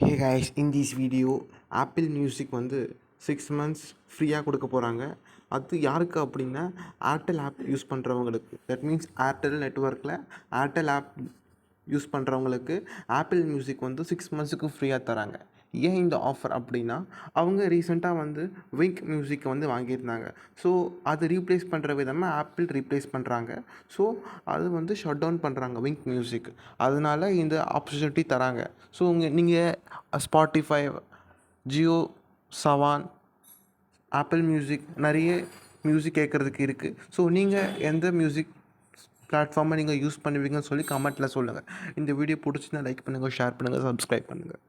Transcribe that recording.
Hey guys, in this video Apple Music வந்து 6 months ஃப்ரீயாக கொடுக்க போகிறாங்க. அது யாருக்கு அப்படின்னா ஏர்டெல் ஆப் யூஸ் பண்ணுறவங்களுக்கு. தட் மீன்ஸ் ஏர்டெல் நெட்ஒர்க்கில் ஏர்டெல் ஆப் யூஸ் பண்ணுறவங்களுக்கு ஆப்பிள் மியூசிக் வந்து 6 months ஃப்ரீயாக தராங்க. ஏன் இந்த ஆஃபர் அப்படின்னா, அவங்க ரீசெண்டாக வந்து விங்க் மியூசிக்கை வந்து வாங்கியிருந்தாங்க. ஸோ அது ரீப்ளேஸ் பண்ணுற விதமாக ஆப்பிள் ரீப்ளேஸ் பண்ணுறாங்க. ஸோ அது வந்து ஷட் டவுன் பண்ணுறாங்க விங்க் மியூசிக். அதனால இந்த ஆப்பர்ச்சுனிட்டி தராங்க. ஸோ நீங்கள் Spotify, Jio Chavan, apple music நிறைய மியூசிக் கேட்குறதுக்கு இருக்குது. ஸோ நீங்கள் எந்த மியூசிக் பிளாட்ஃபார்மை நீங்கள் யூஸ் பண்ணுவீங்கன்னு சொல்லி கமெண்ட்டில் சொல்லுங்கள். இந்த வீடியோ பிடிச்சிருந்தா லைக் பண்ணுங்கள், ஷேர் பண்ணுங்கள், சப்ஸ்கிரைப் பண்ணுங்கள்.